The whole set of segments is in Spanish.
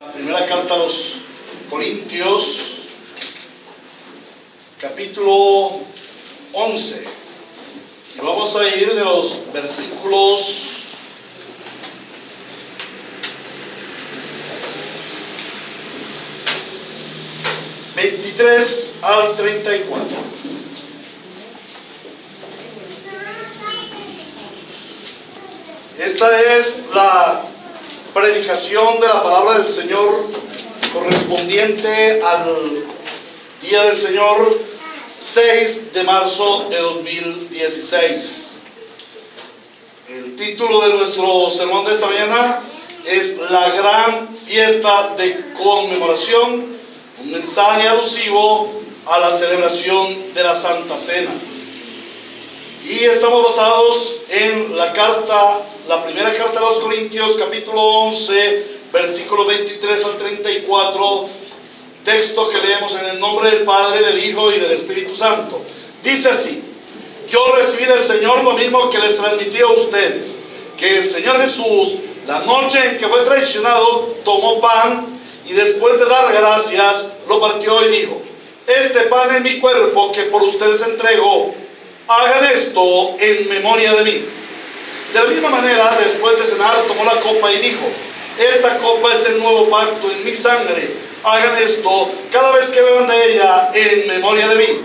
La primera carta a los Corintios, capítulo 11. Y vamos a ir de los versículos 23 al 34. Esta es la predicación de la palabra del Señor correspondiente al día del Señor 6 de marzo de 2016. El título de nuestro sermón de esta mañana es La gran fiesta de conmemoración, un mensaje alusivo a la celebración de la Santa Cena. Y estamos basados en la primera carta a los Corintios, capítulo 11, versículos 23 al 34, texto que leemos en el nombre del Padre, del Hijo y del Espíritu Santo. Dice así: yo recibí del Señor lo mismo que les transmití a ustedes, que el Señor Jesús, la noche en que fue traicionado, tomó pan y después de dar gracias, lo partió y dijo: este pan es mi cuerpo que por ustedes entrego, hagan esto en memoria de mí. De la misma manera, después de cenar, tomó la copa y dijo: esta copa es el nuevo pacto en mi sangre, hagan esto cada vez que beban de ella en memoria de mí.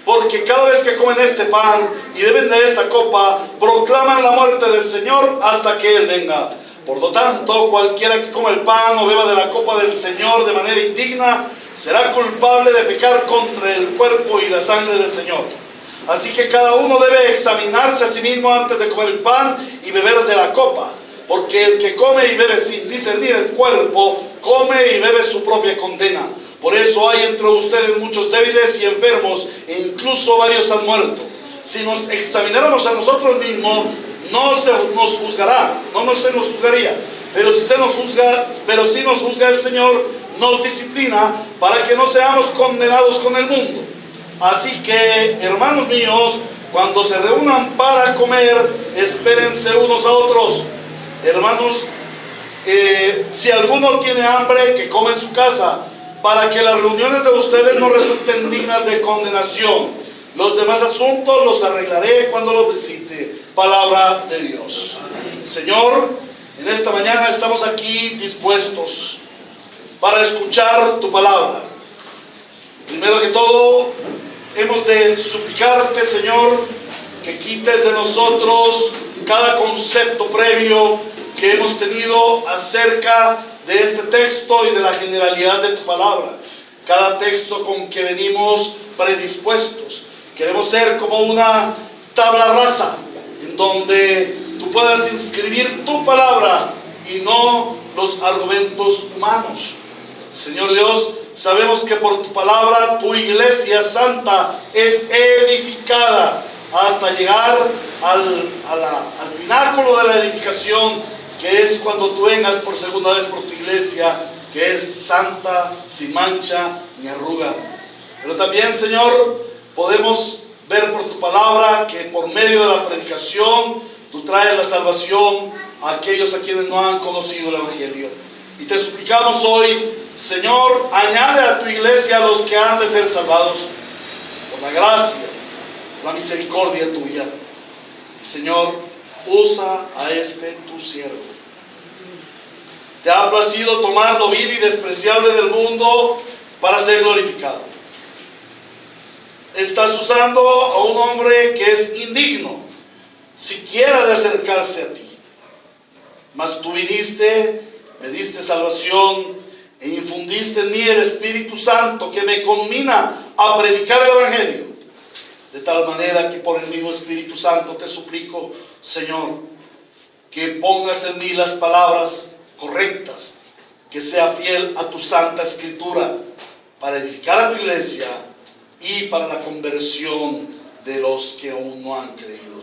Porque cada vez que comen este pan y beben de esta copa, proclaman la muerte del Señor hasta que Él venga. Por lo tanto, cualquiera que coma el pan o beba de la copa del Señor de manera indigna, será culpable de pecar contra el cuerpo y la sangre del Señor. Así que cada uno debe examinarse a sí mismo antes de comer el pan y beber de la copa. Porque el que come y bebe sin discernir el cuerpo, come y bebe su propia condena. Por eso hay entre ustedes muchos débiles y enfermos, e incluso varios han muerto. Si nos examináramos a nosotros mismos, no se nos juzgaría. Pero si nos juzga el Señor, nos disciplina para que no seamos condenados con el mundo. Así que, hermanos míos, cuando se reúnan para comer, espérense unos a otros. Hermanos, si alguno tiene hambre, que coma en su casa, para que las reuniones de ustedes no resulten dignas de condenación. Los demás asuntos los arreglaré cuando los visite. Palabra de Dios. Señor, en esta mañana estamos aquí dispuestos para escuchar tu palabra. Primero que todo, hemos de suplicarte, Señor, que quites de nosotros cada concepto previo que hemos tenido acerca de este texto y de la generalidad de tu palabra. Cada texto con que venimos predispuestos. Queremos ser como una tabla rasa en donde tú puedas inscribir tu palabra y no los argumentos humanos. Señor Dios, sabemos que por tu palabra tu iglesia santa es edificada hasta llegar al pináculo de la edificación, que es cuando tú vengas por segunda vez por tu iglesia, que es santa, sin mancha ni arruga. Pero también, Señor, podemos ver por tu palabra que por medio de la predicación tú traes la salvación a aquellos a quienes no han conocido el Evangelio. Y te suplicamos hoy, Señor, añade a tu iglesia a los que han de ser salvados por la gracia, la misericordia tuya. Y, Señor, usa a este tu siervo. Te ha placido tomar lo vil y despreciable del mundo para ser glorificado. Estás usando a un hombre que es indigno, siquiera de acercarse a ti. Mas tú viniste, me diste salvación e infundiste en mí el Espíritu Santo que me conmina a predicar el Evangelio. De tal manera que por el mismo Espíritu Santo te suplico, Señor, que pongas en mí las palabras correctas, que sea fiel a tu Santa Escritura, para edificar a tu iglesia y para la conversión de los que aún no han creído.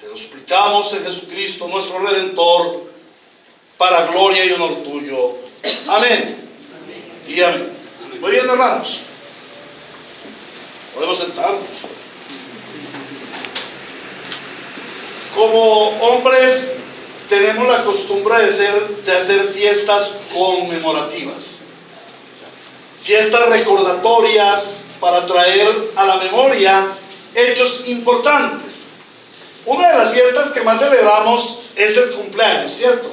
Te lo suplicamos en Jesucristo, nuestro Redentor, para gloria y honor tuyo. Amén. Y amén. Muy bien, hermanos. Podemos sentarnos. Como hombres tenemos la costumbre de hacer fiestas conmemorativas, fiestas recordatorias para traer a la memoria hechos importantes. Una de las fiestas que más celebramos es el cumpleaños, ¿cierto?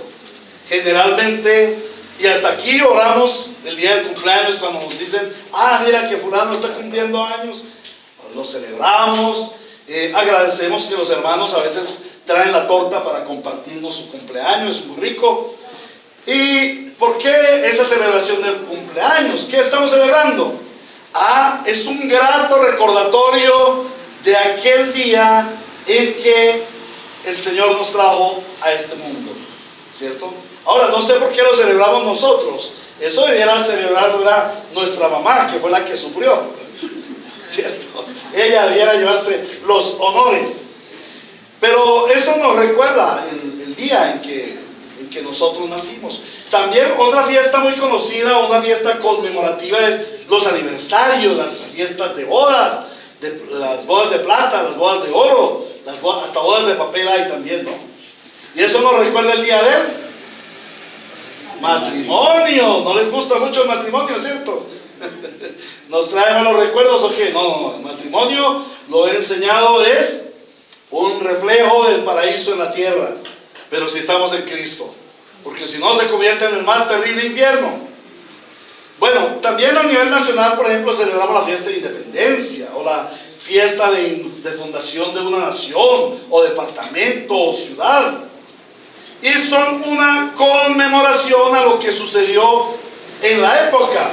Generalmente, y hasta aquí oramos el día del cumpleaños cuando nos dicen, mira que fulano está cumpliendo años, lo celebramos, agradecemos que los hermanos a veces traen la torta para compartirnos su cumpleaños, es muy rico. ¿Y por qué esa celebración del cumpleaños? ¿Qué estamos celebrando? Es un grato recordatorio de aquel día en que el Señor nos trajo a este mundo, ¿cierto? Ahora, no sé por qué lo celebramos nosotros. Eso debiera celebrarlo nuestra mamá, que fue la que sufrió, ¿cierto? Ella debiera llevarse los honores. Pero eso nos recuerda el día en que nosotros nacimos. También otra fiesta muy conocida, una fiesta conmemorativa, es los aniversarios, las fiestas de bodas, las bodas de plata, las bodas de oro, hasta bodas de papel hay también, ¿no? Y eso nos recuerda el día del matrimonio. ¿No les gusta mucho el matrimonio, cierto? ¿Nos trae malos recuerdos o qué? No, el matrimonio, lo he enseñado, es un reflejo del paraíso en la tierra, pero si estamos en Cristo, porque si no se convierte en el más terrible infierno. Bueno, también a nivel nacional, por ejemplo, celebramos la fiesta de independencia, o la fiesta de fundación de una nación, o departamento, o ciudad, y son una conmemoración a lo que sucedió en la época,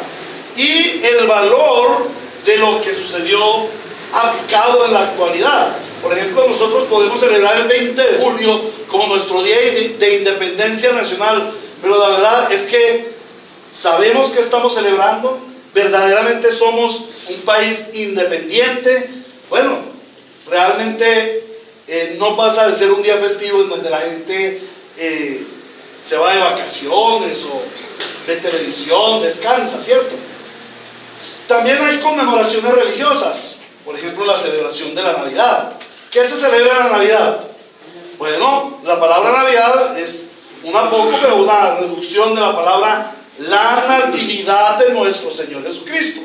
y el valor de lo que sucedió aplicado en la actualidad. Por ejemplo, nosotros podemos celebrar el 20 de julio como nuestro día de independencia nacional, pero la verdad es que sabemos que estamos celebrando, verdaderamente somos un país independiente. Bueno, realmente no pasa de ser un día festivo en donde la gente se va de vacaciones o ve televisión, descansa, ¿cierto? También hay conmemoraciones religiosas, por ejemplo la celebración de la Navidad. ¿Qué se celebra en la Navidad? Bueno, la palabra Navidad es pero una reducción de la palabra la natividad de nuestro Señor Jesucristo,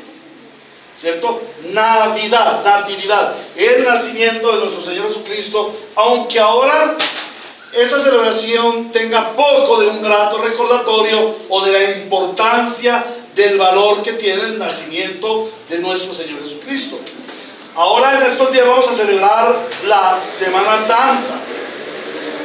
¿cierto? Natividad, el nacimiento de nuestro Señor Jesucristo, aunque ahora esa celebración tenga poco de un grato recordatorio o de la importancia del valor que tiene el nacimiento de nuestro Señor Jesucristo. Ahora en estos días vamos a celebrar la Semana Santa.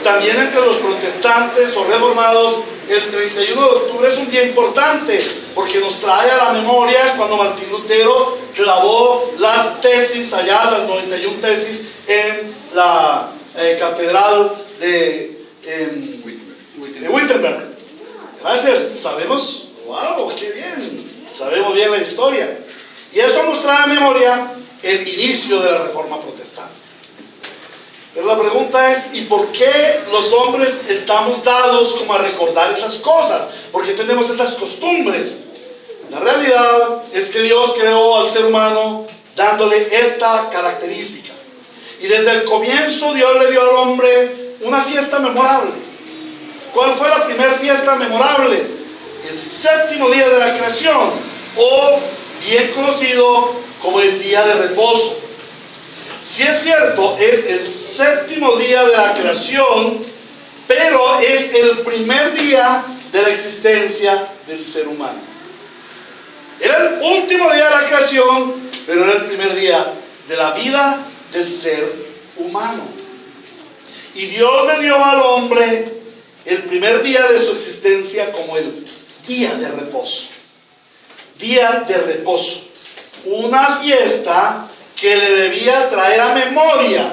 También entre los protestantes o reformados, el 31 de octubre es un día importante porque nos trae a la memoria cuando Martín Lutero clavó las tesis allá, las 91 tesis en la catedral de Wittenberg. Gracias, sabemos, wow, qué bien, sabemos bien la historia. Y eso nos trae a memoria el inicio de la Reforma Protestante. Pero la pregunta es, ¿y por qué los hombres estamos dados como a recordar esas cosas? ¿Por qué tenemos esas costumbres? La realidad es que Dios creó al ser humano dándole esta característica. Y desde el comienzo Dios le dio al hombre una fiesta memorable. ¿Cuál fue la primera fiesta memorable? El séptimo día de la creación, o bien conocido como el día de reposo. Si es cierto, es el séptimo día de la creación, pero es el primer día de la existencia del ser humano. Era el último día de la creación, pero era el primer día de la vida del ser humano. Y Dios le dio al hombre el primer día de su existencia como el día de reposo. Día de reposo. Una fiesta que le debía traer a memoria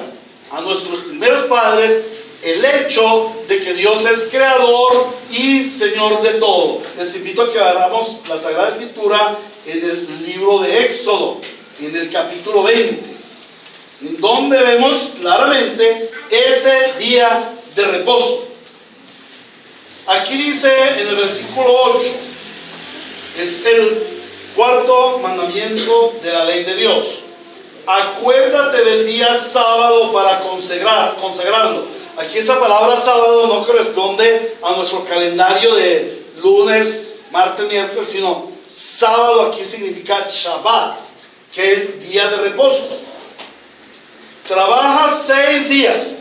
a nuestros primeros padres el hecho de que Dios es creador y Señor de todo. Les invito a que abramos la Sagrada Escritura en el libro de Éxodo, en el capítulo 20, en donde vemos claramente ese día de reposo. Aquí dice en el versículo 8, es el cuarto mandamiento de la ley de Dios. Acuérdate del día sábado para consagrarlo. aquí esa palabra sábado no corresponde a nuestro calendario de lunes, martes, miércoles, sino sábado aquí significa Shabbat, que es día de reposo. Trabajas 6 días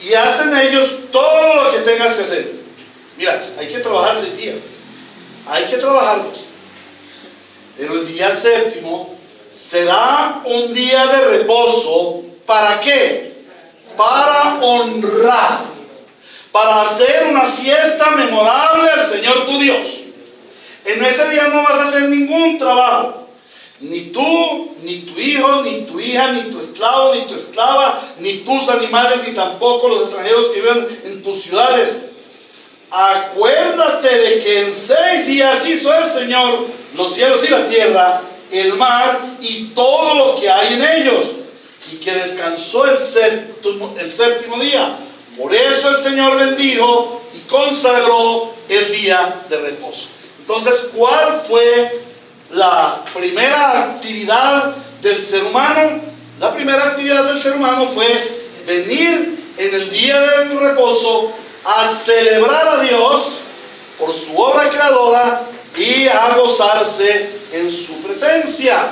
y hacen ellos todo lo que tengas que hacer. Mira, hay que trabajar 6 días, hay que trabajarlos. Pero el día séptimo será un día de reposo. ¿Para qué? Para honrar, para hacer una fiesta memorable al Señor tu Dios. En ese día no vas a hacer ningún trabajo. Ni tú, ni tu hijo, ni tu hija, ni tu esclavo, ni tu esclava, ni tus animales, ni tampoco los extranjeros que viven en tus ciudades. Acuérdate de que en 6 días hizo el Señor los cielos y la tierra, el mar y todo lo que hay en ellos, y que descansó el séptimo día. Por eso el Señor bendijo y consagró el día de reposo. Entonces, ¿cuál fue la primera actividad del ser humano? La primera actividad del ser humano fue venir en el día del reposo a celebrar a Dios por su obra creadora y a gozarse en su presencia.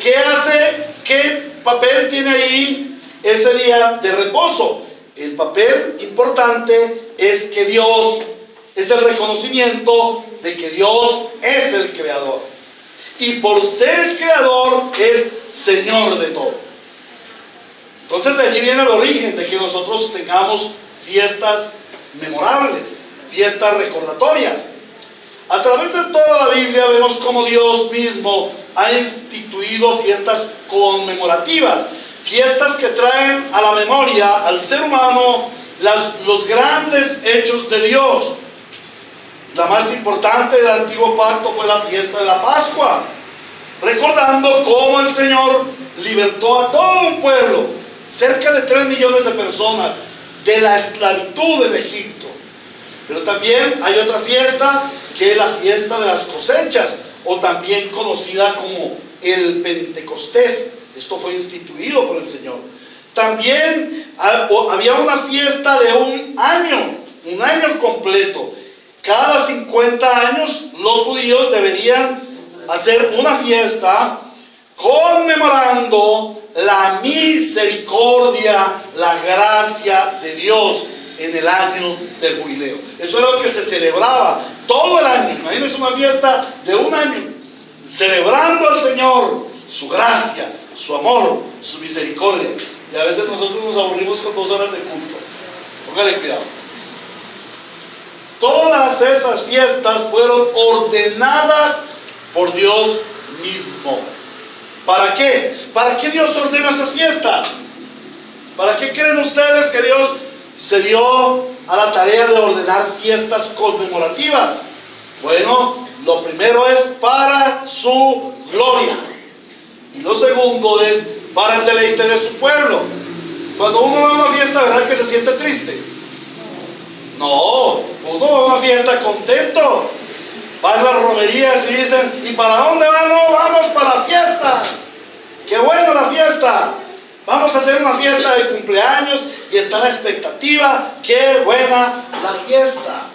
¿Qué hace? ¿Qué papel tiene ahí ese día de reposo? El papel importante es que Dios es el reconocimiento de que Dios es el creador. Y por ser el creador es Señor de todo. Entonces de allí viene el origen de que nosotros tengamos fiestas memorables, fiestas recordatorias. A través de toda la Biblia vemos cómo Dios mismo ha instituido fiestas conmemorativas, fiestas que traen a la memoria al ser humano los grandes hechos de Dios. La más importante del Antiguo Pacto fue la fiesta de la Pascua, recordando cómo el Señor libertó a todo un pueblo, cerca de 3 millones de personas, de la esclavitud en Egipto. Pero también hay otra fiesta, que es la fiesta de las cosechas, o también conocida como el Pentecostés. Esto fue instituido por el Señor. También había una fiesta de un año completo. Cada 50 años los judíos deberían hacer una fiesta conmemorando la misericordia, la gracia de Dios en el año del jubileo. Eso es lo que se celebraba todo el año. Imagínense una fiesta de un año, celebrando al Señor, su gracia, su amor, su misericordia. Y a veces nosotros nos aburrimos con 2 horas de culto. Póngale cuidado. Todas esas fiestas fueron ordenadas por Dios mismo. ¿Para qué? ¿Para qué Dios ordena esas fiestas? ¿Para qué creen ustedes que Dios se dio a la tarea de ordenar fiestas conmemorativas? Bueno, lo primero es para su gloria. Y lo segundo es para el deleite de su pueblo. Cuando uno va a una fiesta, ¿verdad que se siente triste? No, uno va a una fiesta contento. Van las romerías y dicen, ¿y para dónde van? No, vamos para fiestas. ¡Qué buena la fiesta! Vamos a hacer una fiesta de cumpleaños y está la expectativa. ¡Qué buena la fiesta!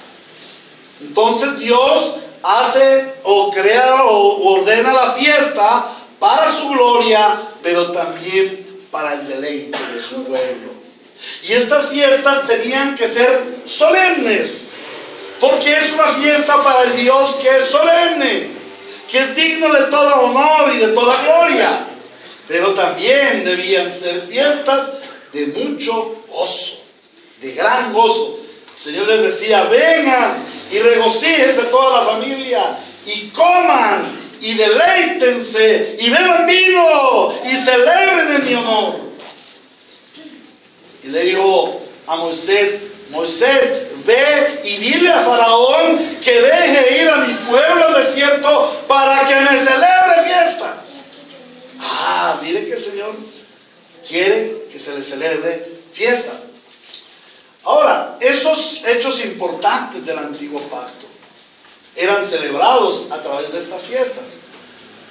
Entonces Dios hace o crea o ordena la fiesta para su gloria, pero también para el deleite de su pueblo. Y estas fiestas tenían que ser solemnes, porque es una fiesta para el Dios que es solemne, que es digno de todo honor y de toda gloria. Pero también debían ser fiestas de mucho gozo, de gran gozo. El Señor les decía, vengan y regocíjense toda la familia, y coman, y deleítense, y beban vino, y celebren en mi honor. Y le dijo a Moisés, Moisés, ve y dile a Faraón que deje ir a mi pueblo al desierto para que me celebre fiesta. Ah, mire que el Señor quiere que se le celebre fiesta. Ahora, esos hechos importantes del Antiguo Pacto eran celebrados a través de estas fiestas.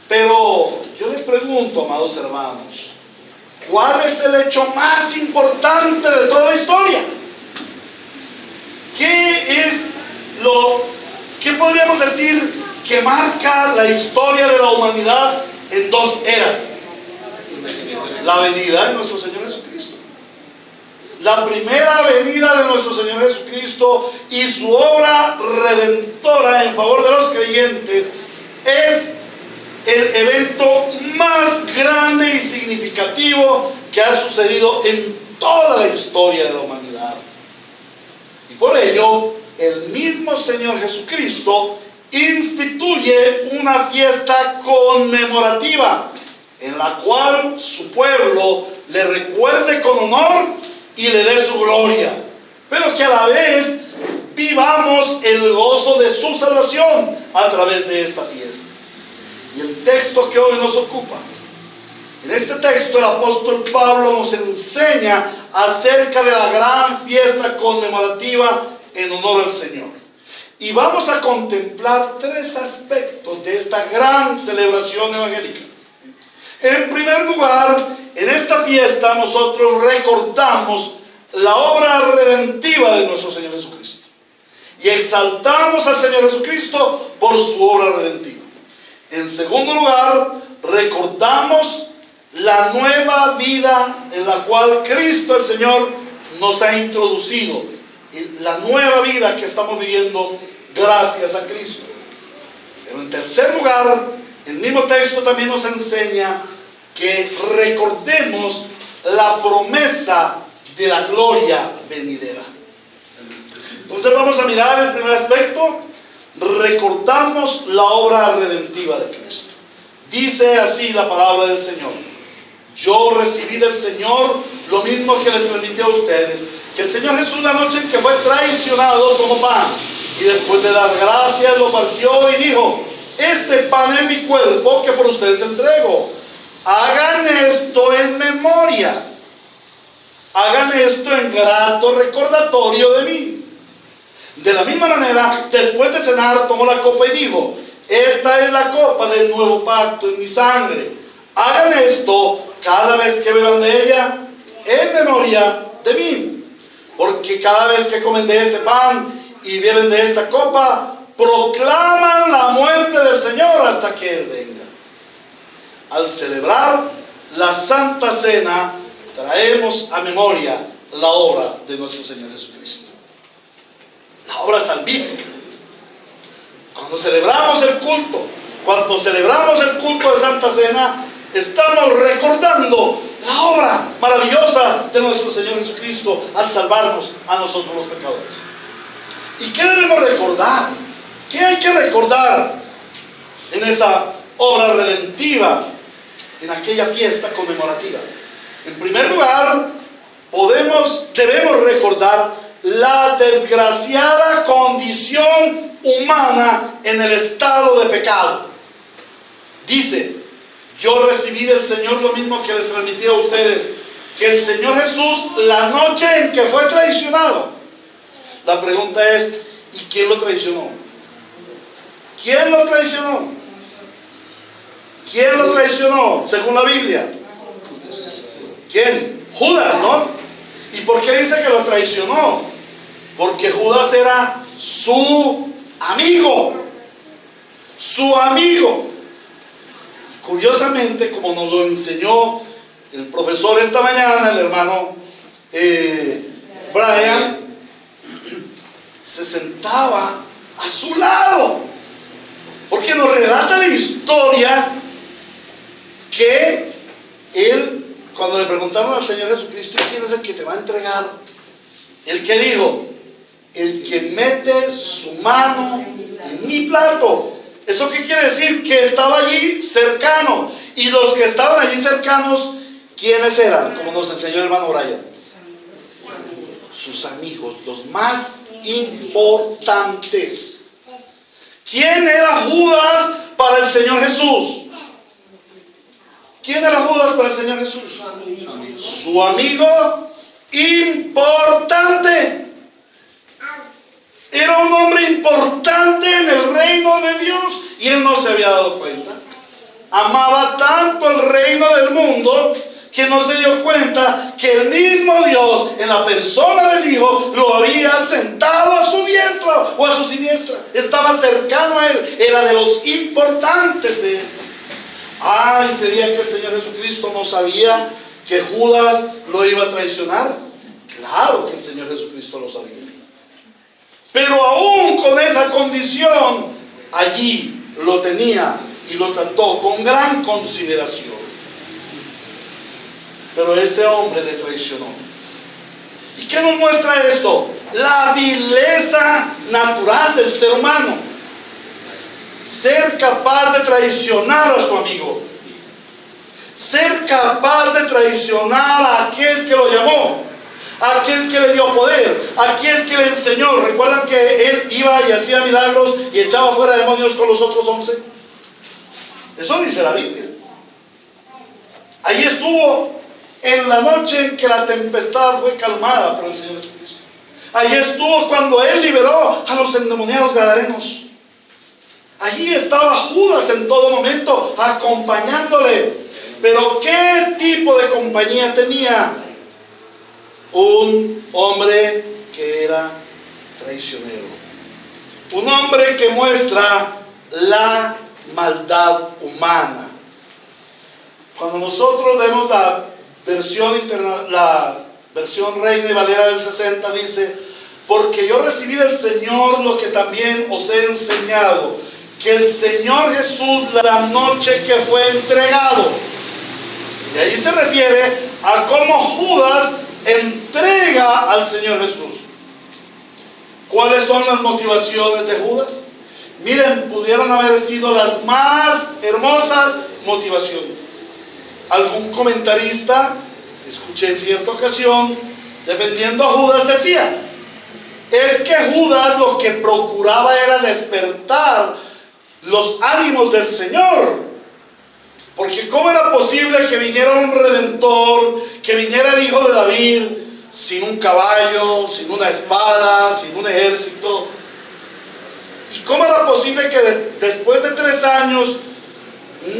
Pero yo les pregunto, amados hermanos, ¿cuál es el hecho más importante de toda la historia? ¿Qué podríamos decir que marca la historia de la humanidad en dos eras? La venida de nuestro Señor Jesucristo. La primera venida de nuestro Señor Jesucristo y su obra redentora en favor de los creyentes es el evento más grande y significativo que ha sucedido en toda la historia de la humanidad. Y por ello, el mismo Señor Jesucristo instituye una fiesta conmemorativa en la cual su pueblo le recuerde con honor y le dé su gloria, pero que a la vez vivamos el gozo de su salvación a través de esta fiesta. Y el texto que hoy nos ocupa, en este texto el apóstol Pablo nos enseña acerca de la gran fiesta conmemorativa en honor al Señor. Y vamos a contemplar tres aspectos de esta gran celebración evangélica. En primer lugar, en esta fiesta nosotros recordamos la obra redentiva de nuestro Señor Jesucristo. Y exaltamos al Señor Jesucristo por su obra redentiva. En segundo lugar, recordamos la nueva vida en la cual Cristo el Señor nos ha introducido. Y la nueva vida que estamos viviendo gracias a Cristo. Pero en tercer lugar, el mismo texto también nos enseña que recordemos la promesa de la gloria venidera. Entonces vamos a mirar el primer aspecto. Recordamos la obra redentiva de Cristo. Dice así la palabra del Señor: yo recibí del Señor lo mismo que les transmití a ustedes, que el Señor Jesús, la noche en que fue traicionado, tomó pan y después de dar gracias lo partió y dijo: este pan es mi cuerpo que por ustedes entrego. Hagan esto en memoria. Hagan esto en grato recordatorio de mí. De la misma manera, después de cenar, tomó la copa y dijo: esta es la copa del nuevo pacto en mi sangre. Hagan esto cada vez que beban de ella en memoria de mí. Porque cada vez que comen de este pan y beben de esta copa, proclaman la muerte del Señor hasta que Él venga. Al celebrar la Santa Cena, traemos a memoria la obra de nuestro Señor Jesucristo. La obra salvífica. Cuando celebramos el culto de Santa Cena, estamos recordando la obra maravillosa de nuestro Señor Jesucristo al salvarnos a nosotros los pecadores. ¿Y qué debemos recordar? ¿Qué hay que recordar en esa obra redentiva, en aquella fiesta conmemorativa? En primer lugar, debemos recordar la desgraciada condición humana en el estado de pecado. Dice: yo recibí del Señor lo mismo que les transmití a ustedes, que el Señor Jesús, la noche en que fue traicionado. La pregunta es: ¿y quién lo traicionó? ¿Quién lo traicionó? ¿Quién lo traicionó según la Biblia? ¿Quién? Judas, ¿no? ¿Y por qué dice que lo traicionó? Porque Judas era su amigo. Su amigo. Y curiosamente, como nos lo enseñó el profesor esta mañana, el hermano Brian, se sentaba a su lado. Porque nos relata la historia que él, cuando le preguntaron al Señor Jesucristo: ¿quién es el que te va a entregar? ¿El que dijo? El que mete su mano en mi plato. ¿Eso qué quiere decir? Que estaba allí cercano. Y los que estaban allí cercanos, ¿quiénes eran? Como nos enseñó el hermano Brian: sus amigos, los más importantes. ¿Quién era Judas para el Señor Jesús? ¿Quién era Judas para el Señor Jesús? Su amigo importante. Era un hombre importante en el reino de Dios y él no se había dado cuenta. Amaba tanto el reino del mundo que no se dio cuenta que el mismo Dios, en la persona del Hijo, lo había sentado a su diestra o a su siniestra. Estaba cercano a él, era de los importantes de él. ¿Y sería que el Señor Jesucristo no sabía que Judas lo iba a traicionar? Claro que el Señor Jesucristo lo sabía. Pero aún con esa condición, allí lo tenía y lo trató con gran consideración. Pero este hombre le traicionó. ¿Y qué nos muestra esto? La vileza natural del ser humano. Ser capaz de traicionar a su amigo. Ser capaz de traicionar a aquel que lo llamó. A aquel que le dio poder. A aquel que le enseñó. ¿Recuerdan que él iba y hacía milagros y echaba fuera demonios con los otros 11? Eso dice la Biblia. Allí estuvo en la noche en que la tempestad fue calmada por el Señor Jesucristo. Allí estuvo cuando Él liberó a los endemoniados gadarenos. Allí estaba Judas en todo momento acompañándole. Pero ¿qué tipo de compañía tenía? Un hombre que era traicionero. Un hombre que muestra la maldad humana. Cuando nosotros vemos la versión Reina y Valera del 60, dice: porque yo recibí del Señor lo que también os he enseñado, que el Señor Jesús, la noche que fue entregado, y ahí se refiere a cómo Judas entrega al Señor Jesús. ¿Cuáles son las motivaciones de Judas? Miren, pudieron haber sido las más hermosas motivaciones. Algún comentarista, escuché en cierta ocasión, defendiendo a Judas, decía: es que Judas lo que procuraba era despertar los ánimos del Señor. Porque ¿cómo era posible que viniera un Redentor, que viniera el Hijo de David, sin un caballo, sin una espada, sin un ejército? ¿Y cómo era posible que después de 3 años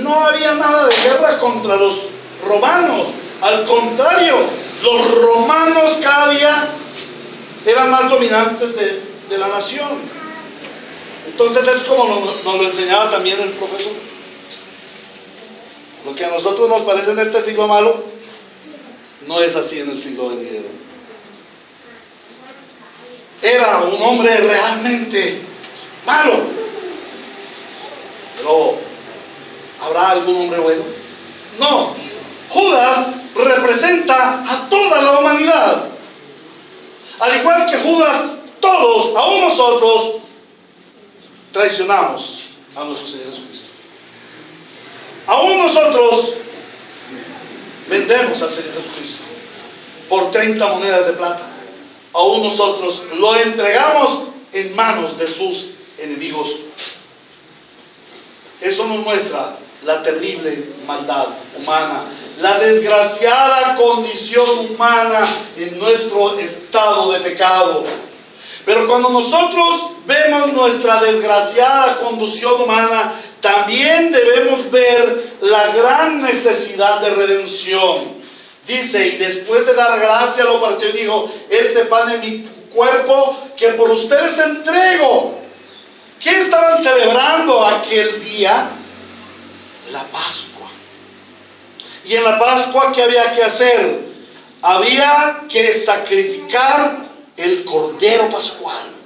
no había nada de guerra contra los romanos? Al contrario, los romanos cada día eran más dominantes de la nación. Entonces es como nos lo enseñaba también el profesor. Lo que a nosotros nos parece en este siglo malo, no es así en el siglo venidero. Era un hombre realmente malo. Pero ¿habrá algún hombre bueno? No. Judas representa a toda la humanidad. Al igual que Judas, todos, aún nosotros, traicionamos a nuestro Señor Jesucristo. Aún nosotros vendemos al Señor Jesucristo por 30 monedas de plata. Aún nosotros lo entregamos en manos de sus enemigos. Eso nos muestra la terrible maldad humana, la desgraciada condición humana en nuestro estado de pecado. Pero cuando nosotros vemos nuestra desgraciada condición humana, también debemos ver la gran necesidad de redención. Dice: y después de dar gracia lo partió y dijo: este pan es mi cuerpo que por ustedes entrego. ¿Qué estaban celebrando aquel día? La Pascua. Y en la Pascua, ¿qué había que hacer? Había que sacrificar el Cordero Pascual.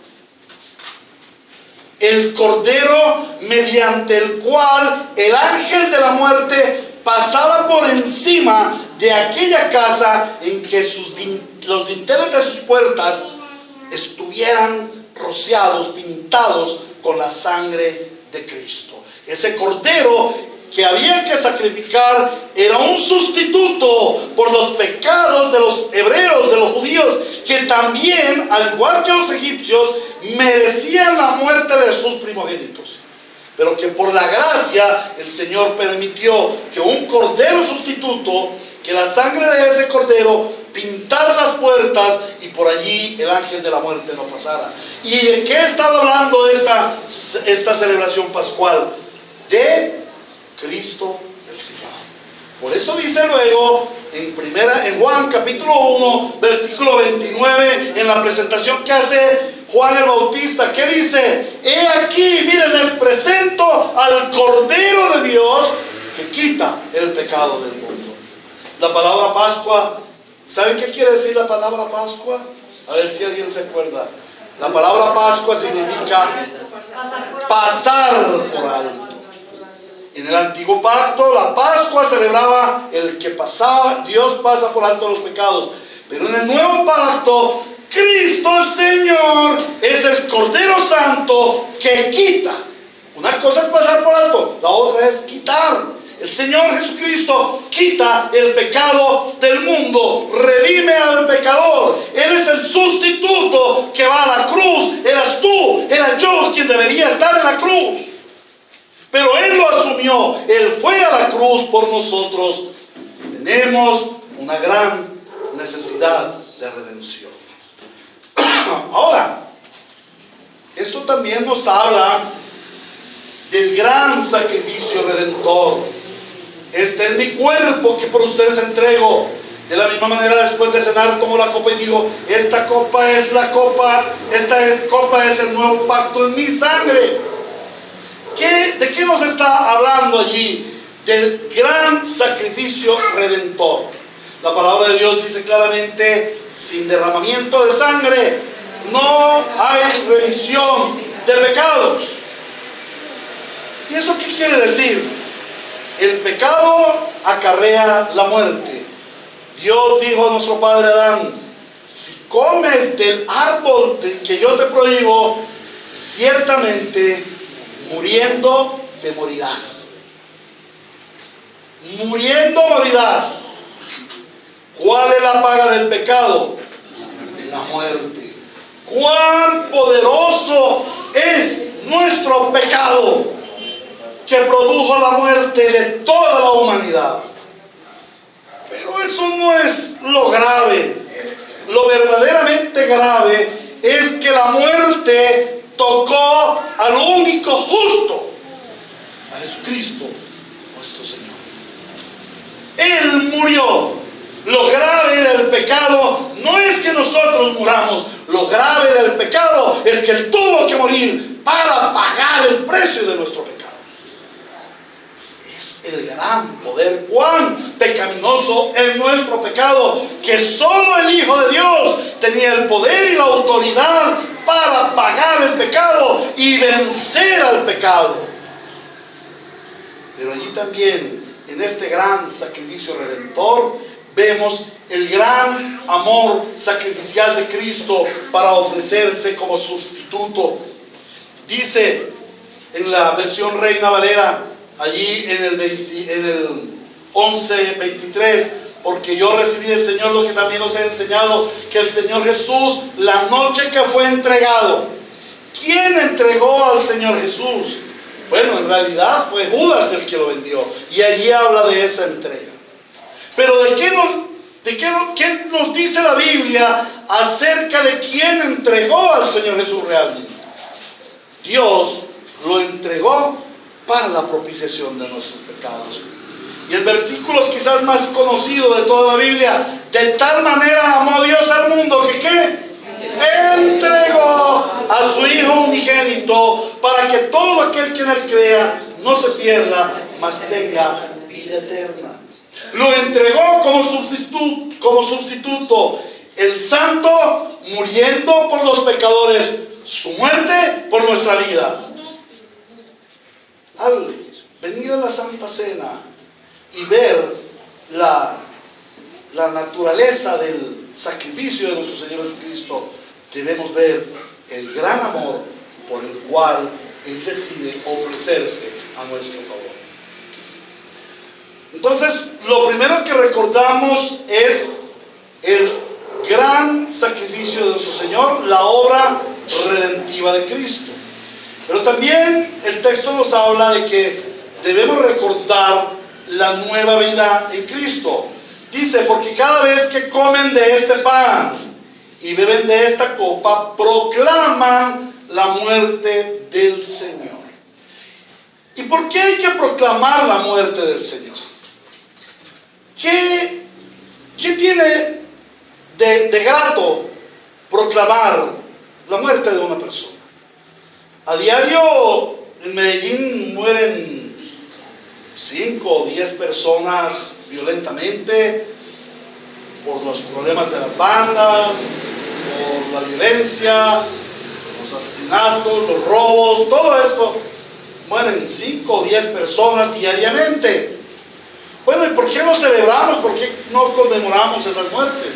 El Cordero mediante el cual el ángel de la muerte pasaba por encima de aquella casa en que los dinteles de sus puertas estuvieran rociados, pintados con la sangre de Cristo. Ese Cordero que había que sacrificar era un sustituto por los pecados de los hebreos, de los judíos, que también, al igual que los egipcios, merecían la muerte de sus primogénitos. Pero que por la gracia el Señor permitió que un cordero sustituto, que la sangre de ese cordero pintara las puertas y por allí el ángel de la muerte no pasara. ¿Y de qué estaba hablando esta celebración pascual? De Cristo el Señor. Por eso dice luego en Juan capítulo 1, versículo 29, en la presentación que hace Juan el Bautista, ¿qué dice? He aquí, miren, les presento al Cordero de Dios que quita el pecado del mundo. La palabra Pascua, ¿saben qué quiere decir la palabra Pascua? A ver si alguien se acuerda. La palabra Pascua significa pasar por alto. En el antiguo pacto, la Pascua celebraba el que pasaba, Dios pasa por alto los pecados. Pero en el nuevo pacto, Cristo el Señor es el Cordero Santo que quita. Una cosa es pasar por alto, la otra es quitar. El Señor Jesucristo quita el pecado del mundo, redime al pecador. Él es el sustituto que va a la cruz. Eras tú, era yo quien debería estar en la cruz. Pero Él lo asumió, Él fue a la cruz por nosotros. Tenemos una gran necesidad de redención. Ahora, esto también nos habla del gran sacrificio redentor. Este es mi cuerpo que por ustedes entrego. De la misma manera, después de cenar, tomó la copa y dijo: esta copa es el nuevo pacto en mi sangre. ¿De qué nos está hablando allí? Del gran sacrificio redentor. La palabra de Dios dice claramente: sin derramamiento de sangre no hay remisión de pecados. ¿Y eso qué quiere decir? El pecado acarrea la muerte. Dios dijo a nuestro padre Adán: si comes del árbol que yo te prohíbo, ciertamente muriendo te morirás. Muriendo morirás. ¿Cuál es la paga del pecado? La muerte. ¿Cuán poderoso es nuestro pecado que produjo la muerte de toda la humanidad? Pero eso no es lo grave. Lo verdaderamente grave es que la muerte tocó al único justo, a Jesucristo, nuestro Señor. Él murió. Lo grave del pecado no es que nosotros muramos. Lo grave del pecado es que Él tuvo que morir para pagar el precio de nuestro pecado. Es el gran poder. Cuán pecaminoso es nuestro pecado, que solo el Hijo de Dios tenía el poder y la autoridad para pagar el pecado y vencer al pecado. Pero allí también, en este gran sacrificio redentor, vemos el gran amor sacrificial de Cristo para ofrecerse como sustituto. Dice en la versión Reina Valera, allí en el 11:23, porque yo recibí del Señor lo que también os he enseñado, que el Señor Jesús, la noche que fue entregado, ¿quién entregó al Señor Jesús? Bueno, en realidad fue Judas el que lo vendió, y allí habla de esa entrega. Pero ¿qué nos dice la Biblia acerca de quién entregó al Señor Jesús realmente? Dios lo entregó para la propiciación de nuestros pecados. Y el versículo quizás más conocido de toda la Biblia: de tal manera amó Dios al mundo que ¿qué? Entregó a su Hijo unigénito, para que todo aquel que en Él crea no se pierda, mas tenga vida eterna. Lo entregó como sustituto, el Santo muriendo por los pecadores, su muerte por nuestra vida. Al venir a la Santa Cena y ver la naturaleza del sacrificio de nuestro Señor Jesucristo, debemos ver el gran amor por el cual Él decide ofrecerse a nuestro favor. Entonces, lo primero que recordamos es el gran sacrificio de nuestro Señor, la obra redentiva de Cristo. Pero también el texto nos habla de que debemos recordar la nueva vida en Cristo. Dice: porque cada vez que comen de este pan y beben de esta copa, proclaman la muerte del Señor. ¿Y por qué hay que proclamar la muerte del Señor? ¿Qué tiene de grato proclamar la muerte de una persona? A diario en Medellín mueren 5 o 10 personas violentamente por los problemas de las bandas, por la violencia, los asesinatos, los robos, todo esto. Mueren 5 o 10 personas diariamente. Bueno, ¿y por qué no celebramos? ¿Por qué no conmemoramos esas muertes?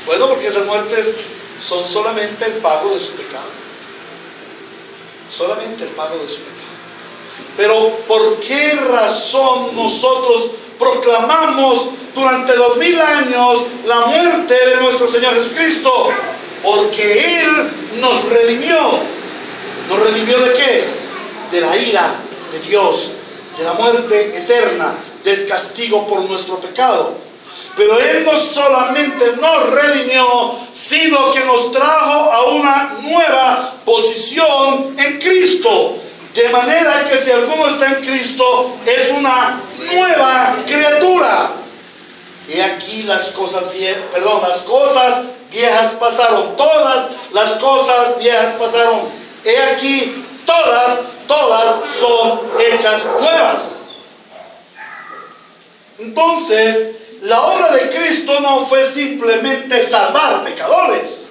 Bueno, porque esas muertes son solamente el pago de su pecado. Solamente el pago de su pecado. Pero ¿por qué razón nosotros proclamamos durante 2000 años la muerte de nuestro Señor Jesucristo? Porque Él nos redimió. ¿Nos redimió de qué? De la ira de Dios, de la muerte eterna, del castigo por nuestro pecado. Pero Él no solamente nos redimió, sino que nos trajo a una nueva posición en Cristo. De manera que si alguno está en Cristo, es una nueva criatura. Y aquí las cosas viejas pasaron. Todas las cosas viejas pasaron. He aquí, todas son hechas nuevas. Entonces, la obra de Cristo no fue simplemente salvar pecadores.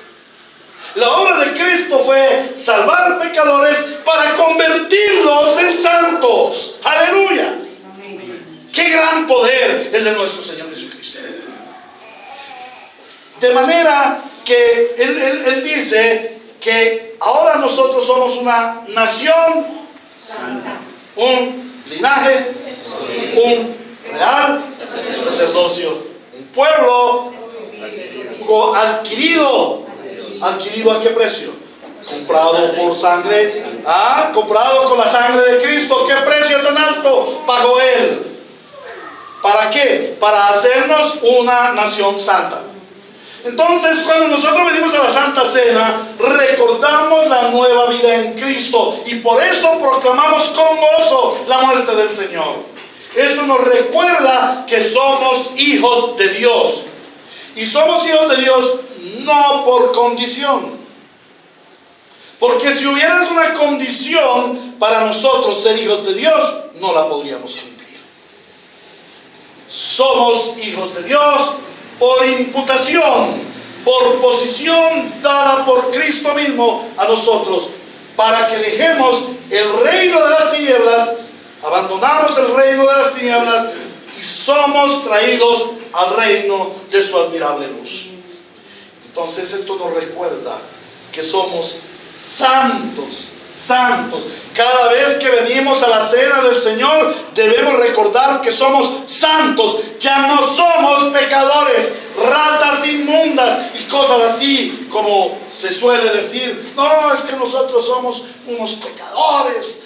La obra de Cristo fue salvar pecadores para convertirlos en santos. ¡Aleluya! ¡Qué gran poder el de nuestro Señor Jesucristo! De manera que Él dice que ahora nosotros somos una nación santa, un linaje, un real sacerdocio, un pueblo adquirido. ¿Adquirido a qué precio? Comprado por sangre. Comprado con la sangre de Cristo. ¿Qué precio tan alto pagó Él? ¿Para qué? Para hacernos una nación santa. Entonces, cuando nosotros venimos a la Santa Cena, recordamos la nueva vida en Cristo y por eso proclamamos con gozo la muerte del Señor. Esto nos recuerda que somos hijos de Dios. Y somos hijos de Dios no por condición. Porque si hubiera alguna condición para nosotros ser hijos de Dios, no la podríamos cumplir. Somos hijos de Dios por imputación, por posición dada por Cristo mismo a nosotros, para que dejemos el reino de las tinieblas, abandonamos el reino de las tinieblas y somos traídos al reino de su admirable luz. Entonces esto nos recuerda que somos santos, santos. Cada vez que venimos a la cena del Señor debemos recordar que somos santos. Ya no somos pecadores, ratas inmundas y cosas así como se suele decir. No, es que nosotros somos unos pecadores,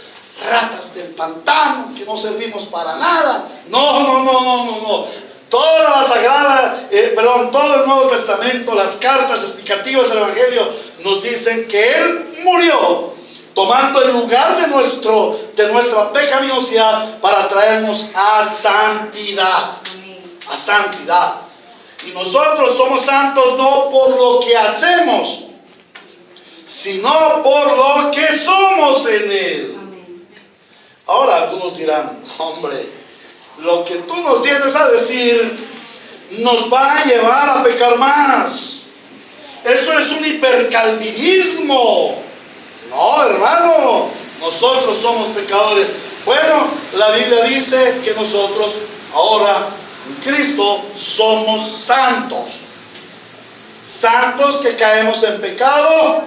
ratas del pantano, que no servimos para nada. No. Toda la Sagrada, todo el Nuevo Testamento, las cartas explicativas del Evangelio nos dicen que Él murió tomando el lugar de nuestra pecaminosidad para traernos a santidad. A santidad. Y nosotros somos santos no por lo que hacemos, sino por lo que somos en Él. Ahora algunos dirán, hombre, lo que tú nos vienes a decir nos va a llevar a pecar más. Eso es un hipercalvinismo. No, hermano, nosotros somos pecadores. Bueno, la Biblia dice que nosotros ahora en Cristo somos santos. Santos que caemos en pecado,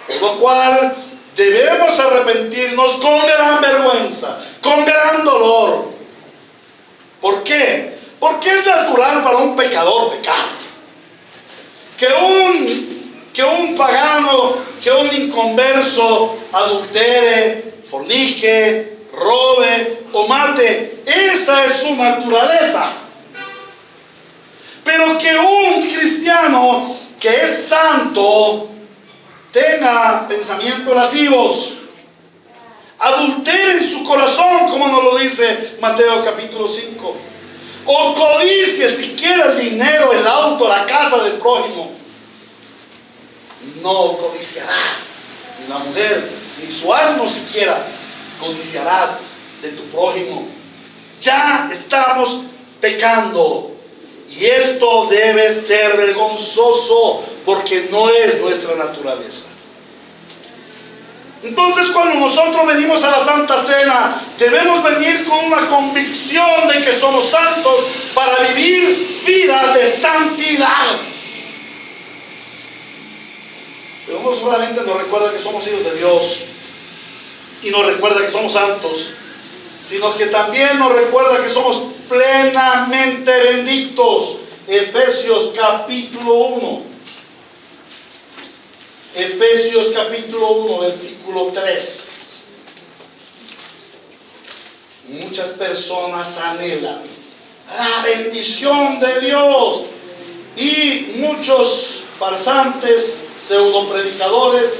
por lo cual debemos arrepentirnos con gran vergüenza, con gran dolor. ¿Por qué? Porque es natural para un pecador pecar. Que un pagano, que un inconverso adultere, fornique, robe o mate, esa es su naturaleza. Pero que un cristiano que es santo tenga pensamientos lascivos, adultere en su corazón, como nos lo dice Mateo capítulo 5, o codicies siquiera el dinero, el auto, la casa del prójimo, no codiciarás ni la mujer, ni su asno siquiera codiciarás de tu prójimo. Ya estamos pecando. Y esto debe ser vergonzoso porque no es nuestra naturaleza. Entonces, cuando nosotros venimos a la Santa Cena, debemos venir con una convicción de que somos santos para vivir vida de santidad. Pero no solamente nos recuerda que somos hijos de Dios y nos recuerda que somos santos, sino que también nos recuerda que somos plenamente benditos. Efesios capítulo 1. Efesios capítulo 1, versículo 3. Muchas personas anhelan la bendición de Dios y muchos farsantes, pseudopredicadores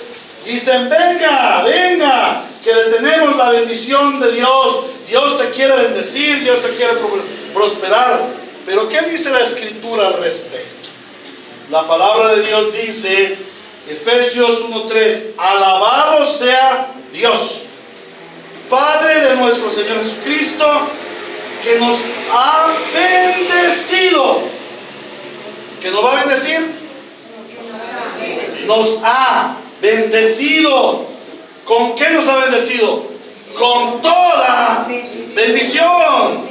dicen: venga, venga, que le tenemos la bendición de Dios. Dios te quiere bendecir, Dios te quiere prosperar. Pero ¿qué dice la Escritura al respecto? La palabra de Dios dice, Efesios 1:3, alabado sea Dios, Padre de nuestro Señor Jesucristo, que nos ha bendecido. ¿Que nos va a bendecir? Nos ha bendecido. ¿Con qué nos ha bendecido? Con toda bendición.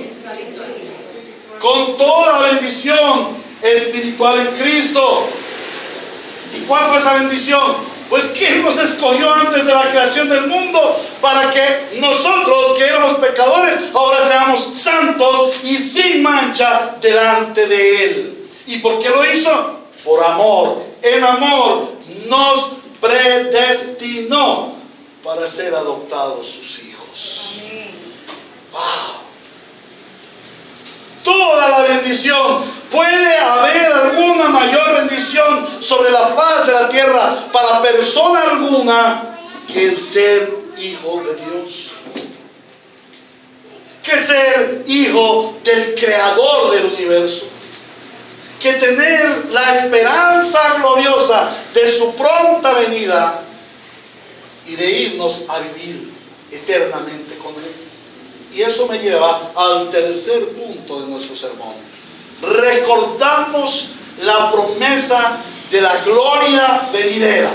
Con toda bendición espiritual en Cristo. ¿Y cuál fue esa bendición? Pues ¿quién nos escogió antes de la creación del mundo para que nosotros, que éramos pecadores, ahora seamos santos y sin mancha delante de Él? ¿Y por qué lo hizo? Por amor. En amor nos predestinó para ser adoptados sus hijos. ¡Wow! Toda la bendición. ¿Puede haber alguna mayor bendición sobre la faz de la tierra para persona alguna que el ser hijo de Dios? Que ser hijo del Creador del universo. Que tener la esperanza gloriosa de su pronta venida y de irnos a vivir eternamente con Él. Y eso me lleva al tercer punto de nuestro sermón. Recordamos la promesa de la gloria venidera.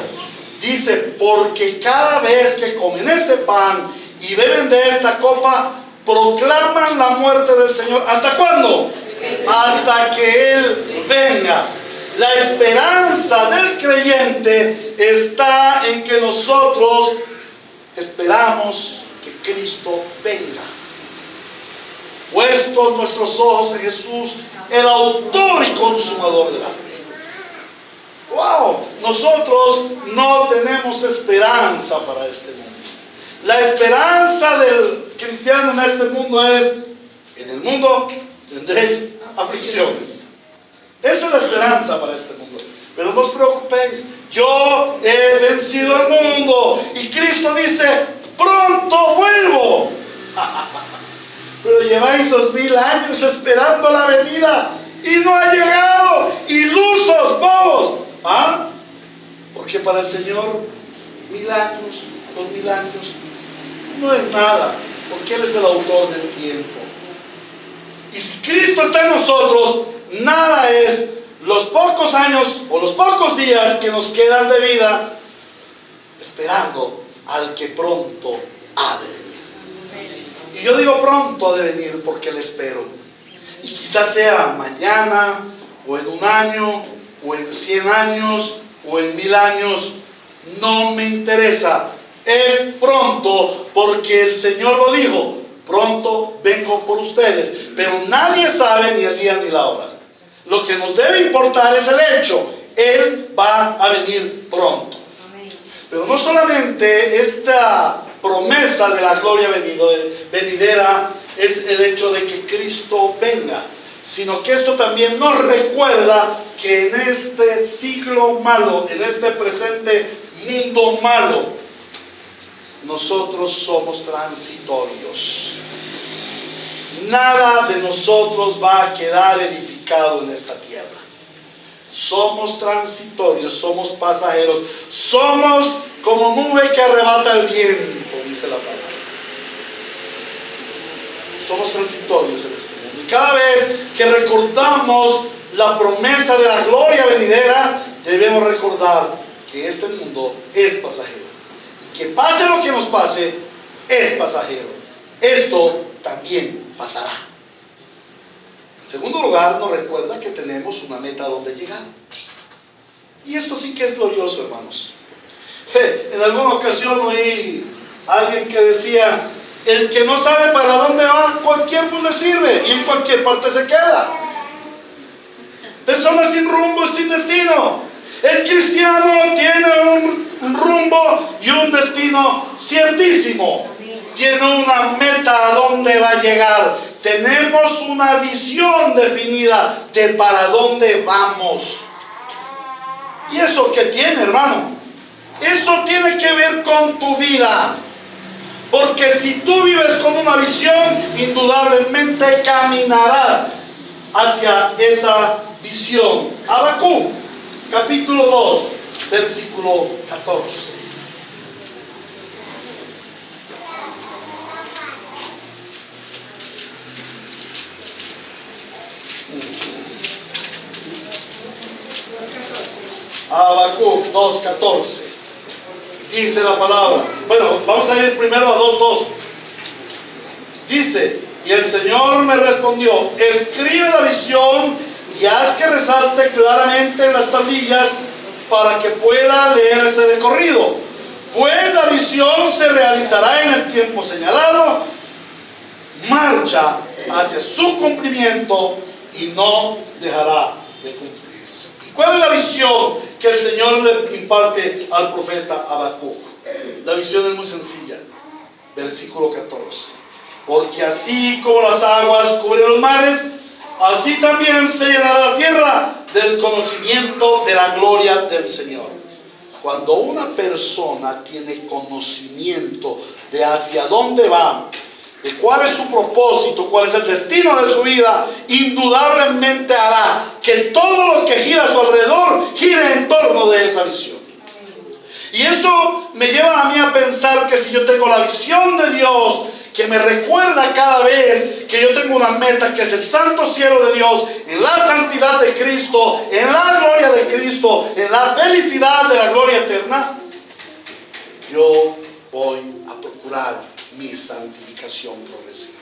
Dice, porque cada vez que comen este pan y beben de esta copa, proclaman la muerte del Señor. ¿Hasta cuándo? Hasta que Él venga. La esperanza del creyente está en que nosotros esperamos que Cristo venga. Puestos nuestros ojos en Jesús, el autor y consumador de la fe. ¡Wow! Nosotros no tenemos esperanza para este mundo. La esperanza del cristiano en este mundo es: en el mundo tendréis aflicciones. Esa es la esperanza para este mundo. Pero no os preocupéis, yo he vencido al mundo. Y Cristo dice: pronto vuelvo. Pero lleváis 2000 años esperando la venida y no ha llegado. Ilusos, bobos. ¿Ah? Porque para el Señor 1000 años, 2000 años no es nada, porque Él es el autor del tiempo. Y si Cristo está en nosotros, nada es los pocos años o los pocos días que nos quedan de vida esperando al que pronto ha de venir. Y yo digo pronto ha de venir porque le espero. Y quizás sea mañana, o en un año, o en 100 años, o en 1000 años. No me interesa. Es pronto porque el Señor lo dijo. Pronto vengo por ustedes. Pero nadie sabe ni el día ni la hora. Lo que nos debe importar es el hecho. Él va a venir pronto. Pero no solamente esta promesa de la gloria venidera es el hecho de que Cristo venga, sino que esto también nos recuerda que en este siglo malo, en este presente mundo malo, nosotros somos transitorios. nada de nosotros va a quedar edificado en esta tierra. Somos transitorios, somos pasajeros, somos como nube que arrebata el viento, dice la palabra. Somos transitorios en este mundo. Y cada vez que recordamos la promesa de la gloria venidera, debemos recordar que este mundo es pasajero. Y que pase lo que nos pase, es pasajero. Esto también pasará. En segundo lugar, nos recuerda que tenemos una meta a donde llegar. Y esto sí que es glorioso, hermanos. En alguna ocasión oí a alguien que decía: el que no sabe para dónde va, cualquier bus le sirve y en cualquier parte se queda. Personas sin rumbo, sin destino. El cristiano tiene un rumbo y un destino ciertísimo. Tiene una meta a dónde va a llegar. Tenemos una visión definida de para dónde vamos. ¿Y eso qué tiene, hermano? Eso tiene que ver con tu vida. Porque si tú vives con una visión, indudablemente caminarás hacia esa visión. Habacuc, capítulo 2, versículo 14. Habacuc 2:14. Dice la palabra. Bueno, vamos a ir primero a 2:2. Dice: y el Señor me respondió: escribe la visión y haz que resalte claramente en las tablillas para que pueda leerse de corrido. Pues la visión se realizará en el tiempo señalado, marcha hacia su cumplimiento y no dejará de cumplirse. ¿Y cuál es la visión que el Señor le imparte al profeta Habacuc? La visión es muy sencilla. Versículo 14. Porque así como las aguas cubren los mares, así también se llenará la tierra del conocimiento de la gloria del Señor. Cuando una persona tiene conocimiento de hacia dónde va, de cuál es su propósito, cuál es el destino de su vida, indudablemente hará que todo lo que gira a su alrededor gire en torno de esa visión. Y eso me lleva a mí a pensar que si yo tengo la visión de Dios, que me recuerda cada vez que yo tengo una meta, que es el santo cielo de Dios, en la santidad de Cristo, en la gloria de Cristo, en la felicidad de la gloria eterna, yo voy a procurar mi santificación progresiva.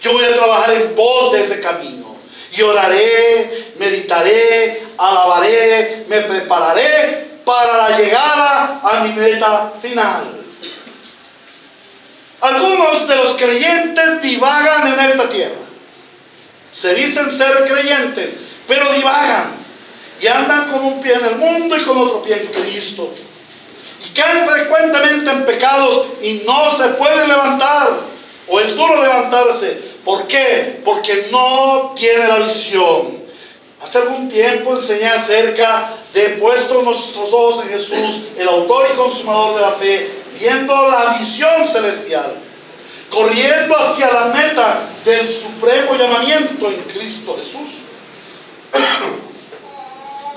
Yo voy a trabajar en pos de ese camino. Y oraré, meditaré, alabaré, me prepararé para la llegada a mi meta final. Algunos de los creyentes divagan en esta tierra. Se dicen ser creyentes, pero divagan. Y andan con un pie en el mundo y con otro pie en Cristo. Y caen frecuentemente en pecados y no se pueden levantar. O es duro levantarse. ¿Por qué? Porque no tiene la visión. Hace algún tiempo enseñé acerca de puesto nuestros ojos en Jesús, el autor y consumador de la fe, viendo la visión celestial, corriendo hacia la meta del supremo llamamiento en Cristo Jesús.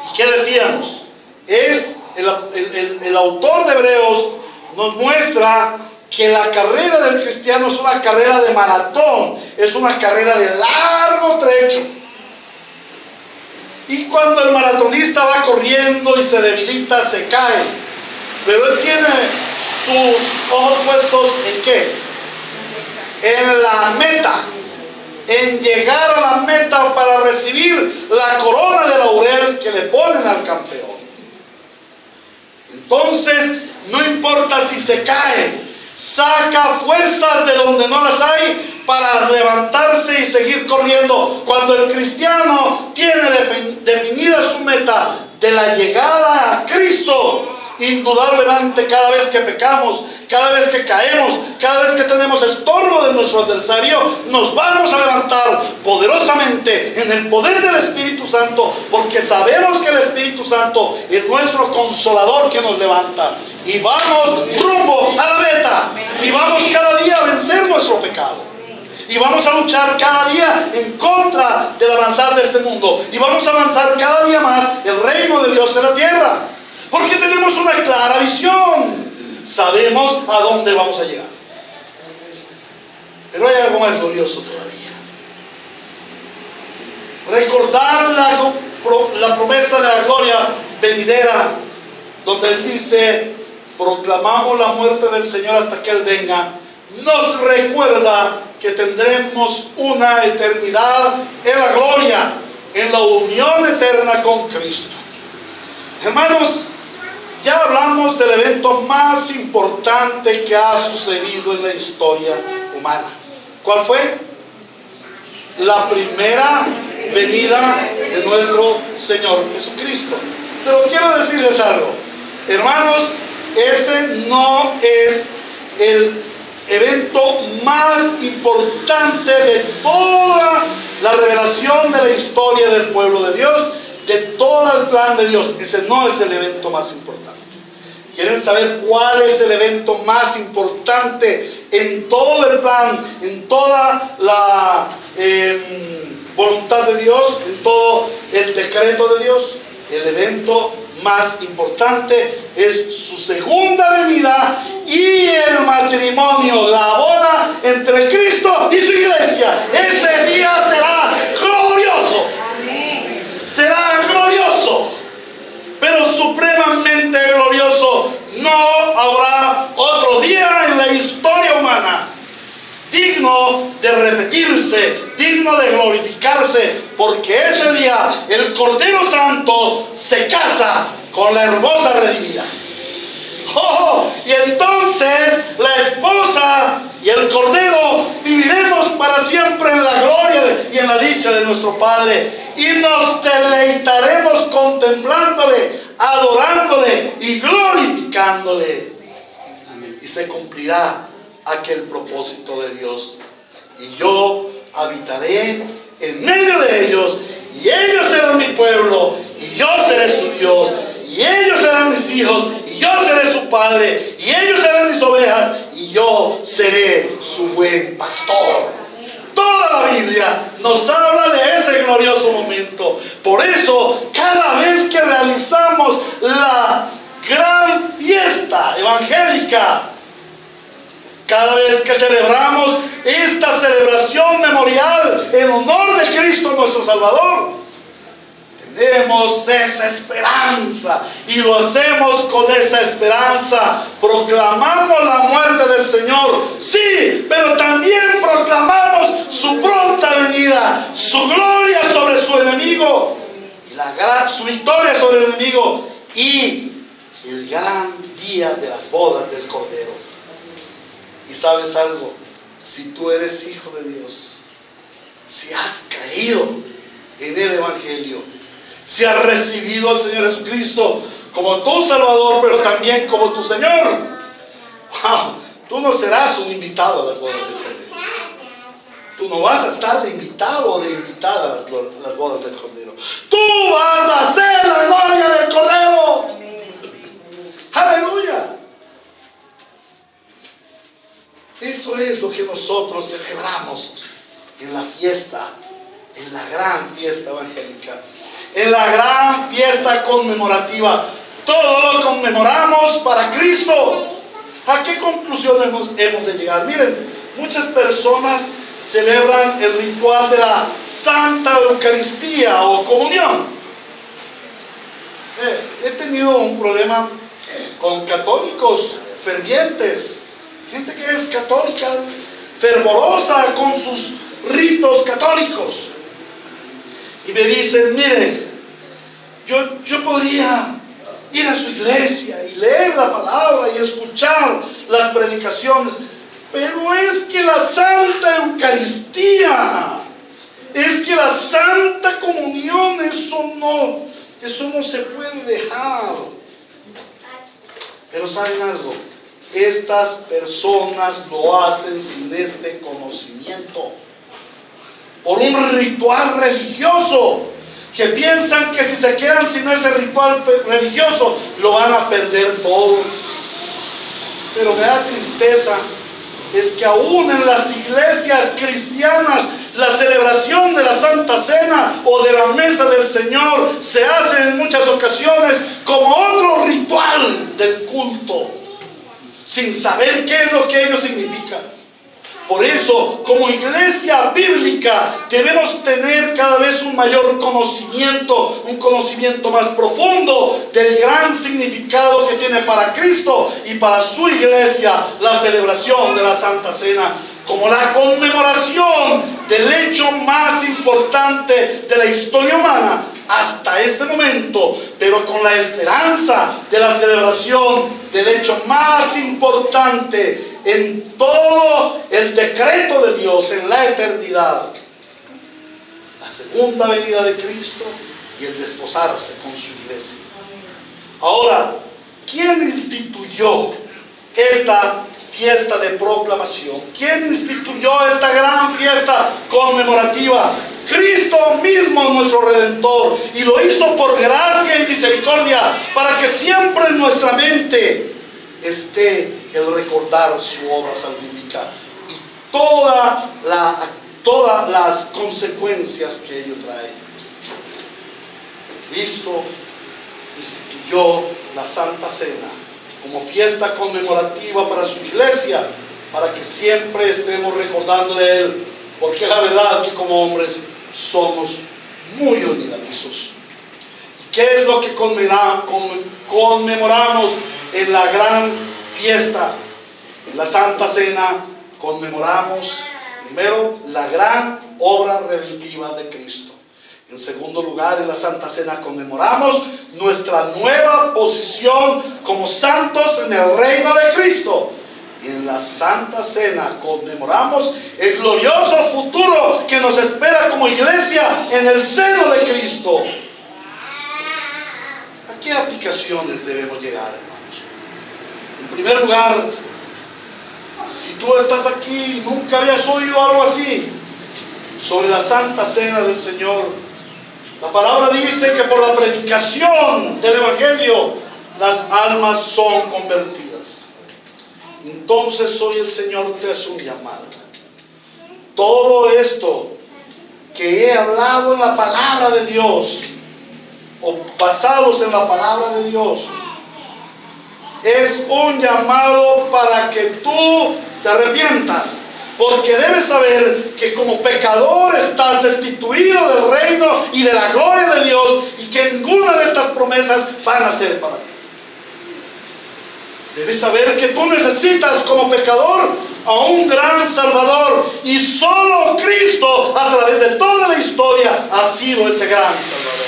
¿Y qué decíamos? El autor de Hebreos nos muestra que la carrera del cristiano es una carrera de maratón, es una carrera de largo trecho. Y cuando el maratonista va corriendo y se debilita, se cae. Pero él tiene sus ojos puestos ¿en qué? En la meta. En llegar a la meta para recibir la corona de laurel que le ponen al campeón. Entonces, no importa si se cae, saca fuerzas de donde no las hay para levantarse y seguir corriendo. Cuando el cristiano tiene definida su meta de la llegada a Cristo, indudablemente cada vez que pecamos, cada vez que caemos, cada vez que tenemos estorbo de nuestro adversario, nos vamos a levantar poderosamente en el poder del Espíritu Santo, porque sabemos que el Espíritu Santo es nuestro consolador que nos levanta, y vamos rumbo a la meta, y vamos cada día a vencer nuestro pecado, y vamos a luchar cada día en contra de la maldad de este mundo. Y vamos a avanzar cada día más el reino de Dios en la tierra. Porque tenemos una clara visión. Sabemos a dónde vamos a llegar. Pero hay algo más glorioso todavía. Recordar la promesa de la gloria venidera, donde Él dice: proclamamos la muerte del Señor hasta que Él venga. Nos recuerda que tendremos una eternidad en la gloria, en la unión eterna con Cristo. Hermanos, ya hablamos del evento más importante que ha sucedido en la historia humana. ¿Cuál fue? La primera venida de nuestro Señor Jesucristo. Pero quiero decirles algo, hermanos, ese no es el evento más importante de toda la revelación de la historia del pueblo de Dios, de todo el plan de Dios. Ese no es el evento más importante. ¿Quieren saber cuál es el evento más importante en todo el plan, en toda la voluntad de Dios, en todo el decreto de Dios? El evento más importante es su segunda venida y el matrimonio, la boda entre Cristo y su iglesia. Ese día será glorioso. Será glorioso, pero supremamente glorioso. No habrá otro día en la historia humana digno de repetirse, digno de glorificarse, porque ese día el Cordero Santo se casa con la hermosa redimida. Y entonces la esposa y el Cordero viviremos para siempre en la gloria y en la dicha de nuestro Padre, y nos deleitaremos contemplándole, adorándole y glorificándole. Y se cumplirá aquel propósito de Dios: y yo habitaré en medio de ellos, y ellos serán mi pueblo, y yo seré su Dios, y ellos serán mis hijos, y yo seré su padre, y ellos serán mis ovejas, y yo seré su buen pastor. Toda la Biblia nos habla de ese glorioso momento. Por eso, cada vez que realizamos la gran fiesta evangélica, cada vez que celebramos esta celebración memorial en honor de Cristo nuestro Salvador, tenemos esa esperanza, y lo hacemos con esa esperanza. Proclamamos la muerte del Señor, sí, pero también proclamamos su pronta venida, su gloria sobre su enemigo, y su victoria sobre el enemigo, y el gran día de las bodas del Cordero. Y sabes algo, si tú eres hijo de Dios, si has creído en el Evangelio, si has recibido al Señor Jesucristo como tu Salvador, pero también como tu Señor, tú no serás un invitado a las bodas del Cordero. Tú no vas a estar de invitado o de invitada a las bodas del Cordero. Tú vas a ser la novia del Cordero. ¡Aleluya! Eso es lo que nosotros celebramos en la fiesta, en la gran fiesta evangélica, en la gran fiesta conmemorativa. Todo lo conmemoramos para Cristo. ¿A qué conclusión hemos de llegar? Miren, muchas personas celebran el ritual de la Santa Eucaristía o comunión. He tenido un problema con católicos fervientes, gente que es católica, fervorosa con sus ritos católicos, y me dicen: mire, yo podría ir a su iglesia y leer la palabra y escuchar las predicaciones, pero es que la Santa Eucaristía, es que la Santa Comunión, eso no se puede dejar. Pero ¿saben algo? Estas personas lo hacen sin este conocimiento, por un ritual religioso, que piensan que si se quedan sin ese ritual religioso lo van a perder todo. Pero me da tristeza es que aún en las iglesias cristianas la celebración de la Santa Cena o de la mesa del Señor se hace en muchas ocasiones como otro ritual del culto, sin saber qué es lo que ello significa. Por eso, como iglesia bíblica, debemos tener cada vez un mayor conocimiento, un conocimiento más profundo del gran significado que tiene para Cristo y para su iglesia la celebración de la Santa Cena, como la conmemoración del hecho más importante de la historia humana hasta este momento, pero con la esperanza de la celebración del hecho más importante en todo el decreto de Dios en la eternidad: la segunda venida de Cristo y el desposarse con su iglesia. Ahora, ¿quién instituyó esta fiesta de proclamación? ¿Quién instituyó esta gran fiesta conmemorativa? Cristo mismo, nuestro Redentor, y lo hizo por gracia y misericordia, para que siempre en nuestra mente esté el recordar su obra salvífica y todas las consecuencias que ello trae. Cristo instituyó la Santa Cena como fiesta conmemorativa para su iglesia, para que siempre estemos recordando de Él, porque la verdad que como hombres somos muy olvidadizos. ¿Qué es lo que conmemoramos en la gran fiesta? En la Santa Cena conmemoramos primero la gran obra redentiva de Cristo. En segundo lugar, en la Santa Cena conmemoramos nuestra nueva posición como santos en el reino de Cristo. Y en la Santa Cena conmemoramos el glorioso futuro que nos espera como iglesia en el seno de Cristo. ¿A qué aplicaciones debemos llegar, hermanos? En primer lugar, si tú estás aquí y nunca habías oído algo así sobre la Santa Cena del Señor, la palabra dice que por la predicación del Evangelio las almas son convertidas. Entonces hoy el Señor te hace un llamado. Todo esto que he hablado en la palabra de Dios, o basados en la palabra de Dios, es un llamado para que tú te arrepientas, porque debes saber que como pecador estás destituido del reino y de la gloria de Dios, y que ninguna de estas promesas van a ser para ti. Debes saber que tú necesitas como pecador a un gran Salvador, y solo Cristo a través de toda la historia ha sido ese gran Salvador.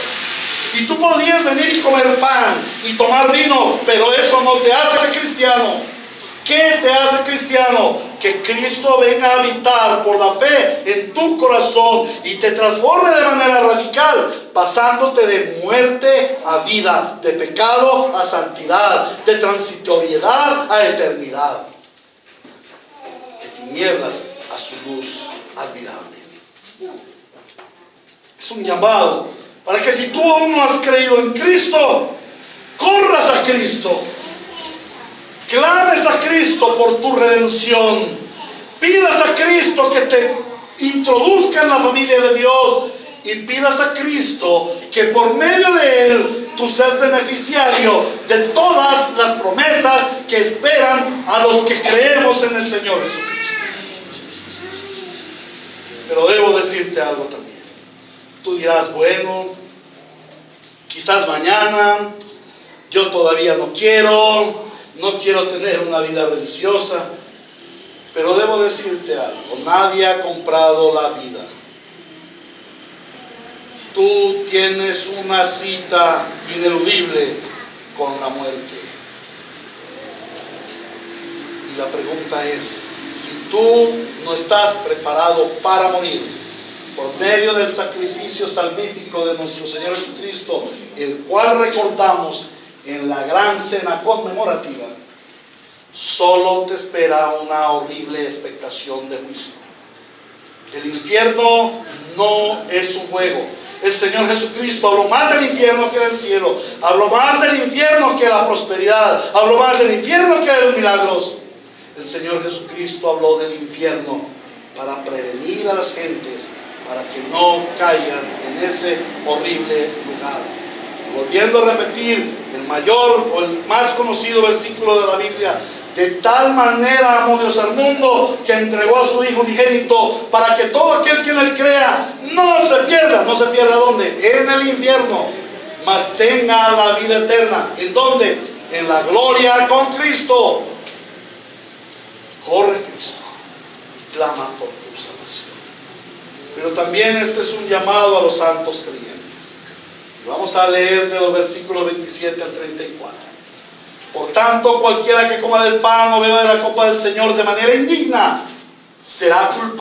Y tú podrías venir y comer pan y tomar vino, pero eso no te hace cristiano. ¿Qué te hace cristiano? Que Cristo venga a habitar por la fe en tu corazón y te transforme de manera radical, pasándote de muerte a vida, de pecado a santidad, de transitoriedad a eternidad, de tinieblas a su luz admirable. Es un llamado para que si tú aún no has creído en Cristo, corras a Cristo. Clames a Cristo por tu redención. Pidas a Cristo que te introduzca en la familia de Dios. Y pidas a Cristo que por medio de Él tú seas beneficiario de todas las promesas que esperan a los que creemos en el Señor Jesucristo. Pero debo decirte algo también. Tú dirás, bueno, quizás mañana, yo todavía no quiero tener una vida religiosa, pero debo decirte algo: nadie ha comprado la vida. Tú tienes una cita ineludible con la muerte. Y la pregunta es, si tú no estás preparado para morir por medio del sacrificio salvífico de nuestro Señor Jesucristo, el cual recordamos en la gran cena conmemorativa, solo te espera una horrible expectación de juicio. El infierno no es un juego. El Señor Jesucristo habló más del infierno que del cielo, habló más del infierno que de la prosperidad, habló más del infierno que de los milagros. el Señor Jesucristo habló del infierno para prevenir a las gentes, para que no caigan en ese horrible lugar. Y volviendo a repetir, el mayor o el más conocido versículo de la Biblia: de tal manera amó Dios al mundo que entregó a su Hijo unigénito, para que todo aquel que en él crea no se pierda. ¿No se pierda dónde? En el infierno, mas tenga la vida eterna. ¿En dónde? En la gloria con Cristo. Corre a Cristo y clama por tu salvación. Pero también este es un llamado a los santos creyentes. Y vamos a leer de los versículos 27 al 34. Por tanto, cualquiera que coma del pan o beba de la copa del Señor de manera indigna será culpable